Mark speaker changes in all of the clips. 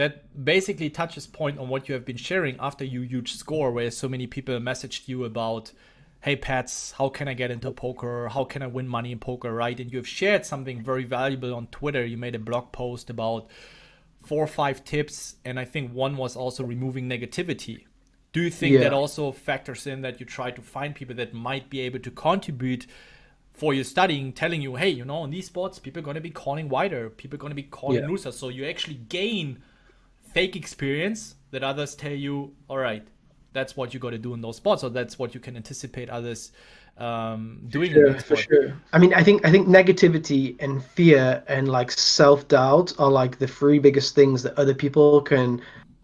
Speaker 1: that basically touches point on what you have been sharing after your huge score, where so many people messaged you about, hey Pats, how can I get into poker? How can I win money in poker, right? And you have shared something very valuable on Twitter. You made a blog post about 4 or 5 tips, and I think one was also removing negativity. Do you think that
Speaker 2: Yeah.
Speaker 1: also factors in that you try to find people that might be able to contribute for your studying, telling you, hey, in these spots, people are going to be calling wider, people are going to be calling
Speaker 2: Yeah.
Speaker 1: looser. So you actually gain fake experience that others tell you, all right, that's what you got to do in those spots, or that's what you can anticipate others doing in that
Speaker 2: For
Speaker 1: spot.
Speaker 2: sure. I mean, I think negativity and fear and like self-doubt are like the three biggest things that other people can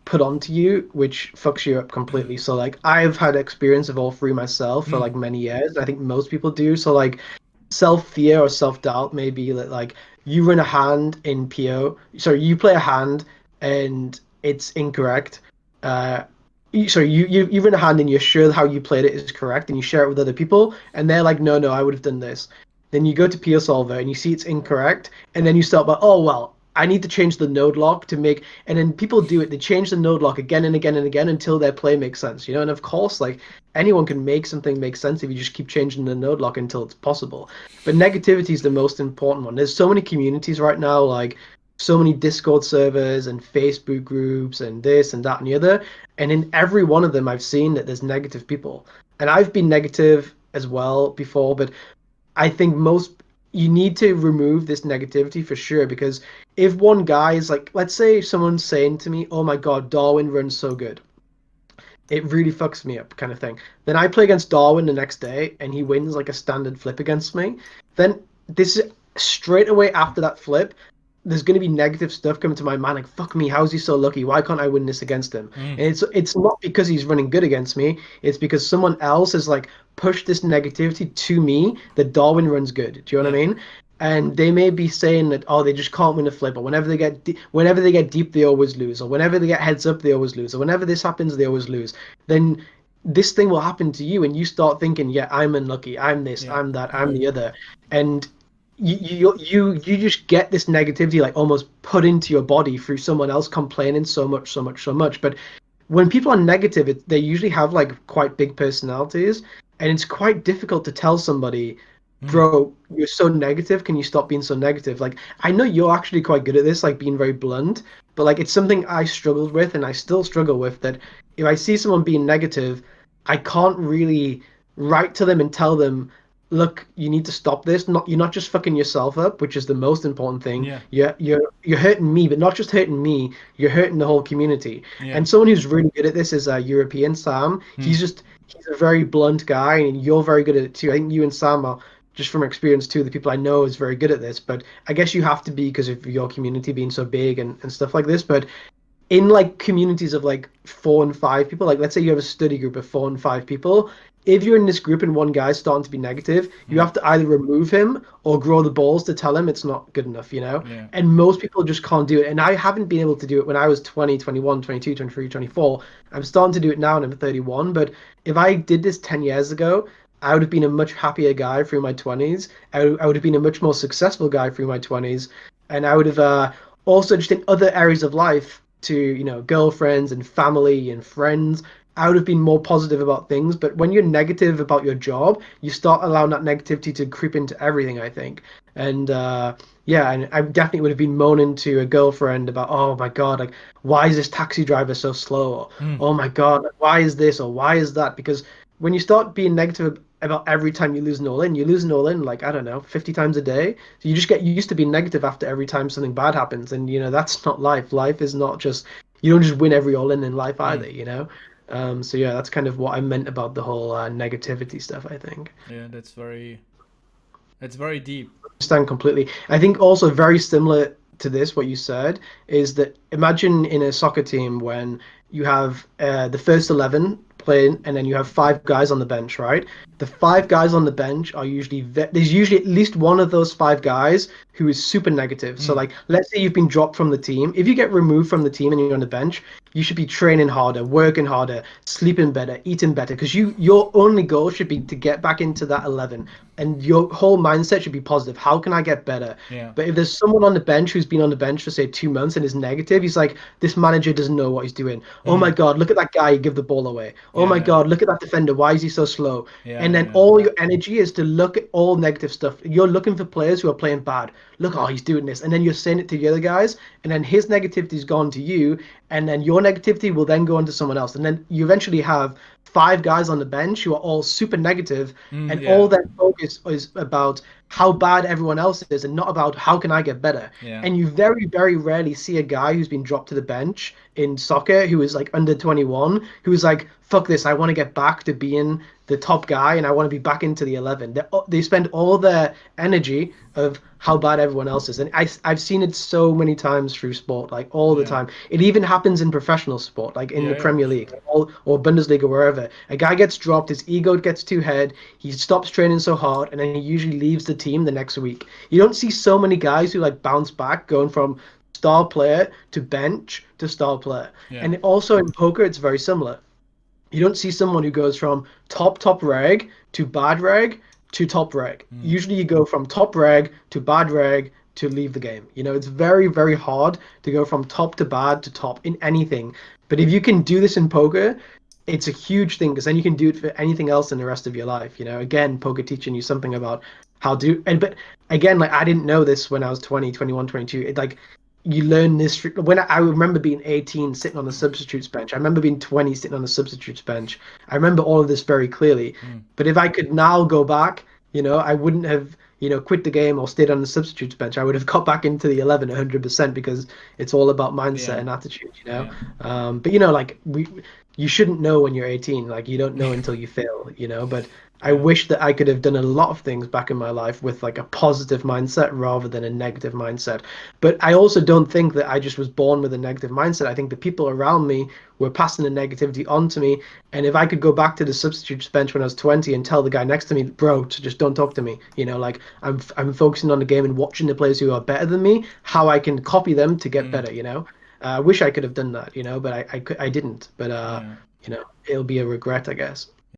Speaker 2: put onto you, which fucks you up completely. So like I've had experience of all three myself for
Speaker 1: Mm,
Speaker 2: like many years. I think most people do. So like self-fear or self-doubt may be that like you run a hand in PO, sorry, you play a hand and it's incorrect. Uh, you run a hand and you're sure how you played it is correct, and you share it with other people, and they're like, no, no, I would have done this. Then you go to PO Solver and you see it's incorrect, and then you start by, oh well, I need to change the node lock to make, and then people do it. They change the node lock again and again and again until their play makes sense, you know. And of course, like anyone can make something make sense if you just keep changing the node lock until it's possible. But negativity is the most important one. There's so many communities right now, like so many Discord servers and Facebook groups and this and that and the other. And in every one of them, I've seen that there's negative people. And I've been negative as well before, but I think most you need to remove this negativity for sure, because if one guy is like, let's say someone's saying to me, "Oh my God, Darwin runs so good," it really fucks me up, kind of thing. Then I play against Darwin the next day, and he wins like a standard flip against me. Then this straight away after that flip, there's going to be negative stuff coming to my mind, like fuck me, how's he so lucky? Why can't I win this against him?
Speaker 1: mm,
Speaker 2: And it's not because he's running good against me. It's because someone else has like pushed this negativity to me that Darwin runs good. Do you know what
Speaker 1: yeah.
Speaker 2: I mean? And they may be saying that, oh, they just can't win a flip, or whenever they get deep they always lose, or whenever they get heads up they always lose, or whenever this happens they always lose. Then this thing will happen to you, and you start thinking, yeah, I'm unlucky, I'm this,
Speaker 1: Yeah.
Speaker 2: I'm that, I'm the other. And you just get this negativity like almost put into your body through someone else complaining so much, so much, so much. But when people are negative, they usually have like quite big personalities, and it's quite difficult to tell somebody,
Speaker 1: Mm,
Speaker 2: bro, you're so negative, can you stop being so negative? Like, I know you're actually quite good at this, like being very blunt, but like it's something I struggled with and I still struggle with, that if I see someone being negative, I can't really write to them and tell them, look, you need to stop this. Not You're not just fucking yourself up, which is the most important thing.
Speaker 1: yeah.
Speaker 2: You're hurting me, but not just hurting me, you're hurting the whole community.
Speaker 1: Yeah.
Speaker 2: And someone who's really good at this is European Sam.
Speaker 1: Mm,
Speaker 2: He's a very blunt guy, and you're very good at it too. I think you and Sam are, just from experience too, the people I know is very good at this. But I guess you have to be because of your community being so big and stuff like this. But in like communities of like 4 and 5 people, like let's say you have a study group of 4 and 5 people, if you're in this group and one guy's starting to be negative, you
Speaker 1: mm,
Speaker 2: have to either remove him or grow the balls to tell him it's not good enough, you know?
Speaker 1: yeah.
Speaker 2: And most people just can't do it. And I haven't been able to do it when I was 20, 21, 22, 23, 24. I'm starting to do it now and I'm 31. But if I did this 10 years ago, I would have been a much happier guy through my 20s. I would have been a much more successful guy through my 20s. And I would have also just in other areas of life, to girlfriends and family and friends, I would have been more positive about things. But when you're negative about your job, you start allowing that negativity to creep into everything, I think. And yeah, and I definitely would have been moaning to a girlfriend about, oh my God, like why is this taxi driver so slow, or
Speaker 1: Mm,
Speaker 2: oh my God, like, why is this or why is that? Because when you start being negative about every time you lose an all in, you lose an all in like, I don't know, 50 times a day. So you just get used to being negative after every time something bad happens. And that's not life. Life is not just, you don't just win every all in life
Speaker 1: mm.
Speaker 2: either. So yeah, that's kind of what I meant about the whole negativity stuff, I think.
Speaker 1: Yeah, that's very deep.
Speaker 2: Understand completely. I think also very similar to this, what you said, is that imagine in a soccer team when you have the first 11 playing, and then you have 5 guys on the bench, right? The 5 guys on the bench are usually there's usually at least one of those 5 guys who is super negative. So
Speaker 1: Mm,
Speaker 2: like, let's say you've been dropped from the team. If you get removed from the team and you're on the bench, you should be training harder, working harder, sleeping better, eating better, because your only goal should be to get back into that 11, and your whole mindset should be positive. How can I get better?
Speaker 1: Yeah.
Speaker 2: But if there's someone on the bench who's been on the bench for say 2 months and is negative, he's like, this manager doesn't know what he's doing. Oh my
Speaker 1: Mm.
Speaker 2: God, look at that guy give the ball away. Oh
Speaker 1: Yeah,
Speaker 2: my
Speaker 1: yeah.
Speaker 2: God, look at that defender. Why is he so slow?
Speaker 1: Yeah,
Speaker 2: And
Speaker 1: yeah,
Speaker 2: then
Speaker 1: yeah.
Speaker 2: all your energy is to look at all negative stuff. You're looking for players who are playing bad. Look, oh, he's doing this. And then you're saying it to the other guys, and then his negativity's gone to you, and then your negativity will then go on to someone else. And then you eventually have five guys on the bench who are all super negative,
Speaker 1: Mm,
Speaker 2: and all
Speaker 1: yeah.
Speaker 2: their focus is about how bad everyone else is and not about how can I get better.
Speaker 1: Yeah.
Speaker 2: And you very, very rarely see a guy who's been dropped to the bench in soccer who is like under 21, who's like, fuck this, I want to get back to being the top guy and I want to be back into the 11. They spend all their energy of how bad everyone else is. And I've seen it so many times through sport, like all the
Speaker 1: Yeah.
Speaker 2: time. It even happens in professional sport, like in
Speaker 1: Yeah,
Speaker 2: the
Speaker 1: yeah, for
Speaker 2: Premier League
Speaker 1: sure.
Speaker 2: or Bundesliga, wherever. A guy gets dropped, his ego gets too head, he stops training so hard, and then he usually leaves the team the next week. You don't see so many guys who like bounce back going from star player to bench to star player.
Speaker 1: Yeah.
Speaker 2: And also in poker, it's very similar. You don't see someone who goes from top reg to bad reg to top reg.
Speaker 1: Mm.
Speaker 2: Usually you go from top reg to bad reg to leave the game. You know, it's very, very hard to go from top to bad to top in anything. But if you can do this in poker, it's a huge thing because then you can do it for anything else in the rest of your life. You know, again, poker teaching you something about how to, and but again, like I didn't know this when I was 20, 21, 22. It like you learn this when I remember being 18 sitting on the substitutes bench. I remember being 20 sitting on the substitutes bench. I remember all of this very clearly.
Speaker 1: Mm.
Speaker 2: But if I could now go back, you know, I wouldn't have, you know, quit the game or stayed on the substitutes bench. I would have got back into the 11 100% because it's all about mindset
Speaker 1: Yeah.
Speaker 2: and attitude, you know.
Speaker 1: Yeah.
Speaker 2: But you know, like you shouldn't know when you're 18. Like you don't know until you fail, you know. But I
Speaker 1: Yeah.
Speaker 2: wish that I could have done a lot of things back in my life with like a positive mindset rather than a negative mindset. But I also don't think that I just was born with a negative mindset. I think the people around me were passing the negativity on to me. And if I could go back to the substitutes bench when I was 20 and tell the guy next to me, bro, to just don't talk to me, you know, like I'm focusing on the game and watching the players who are better than me, how I can copy them to get
Speaker 1: Mm.
Speaker 2: better, you know. I wish I could have done that, you know, but I didn't. But
Speaker 1: Yeah.
Speaker 2: you know, it'll be a regret, I guess.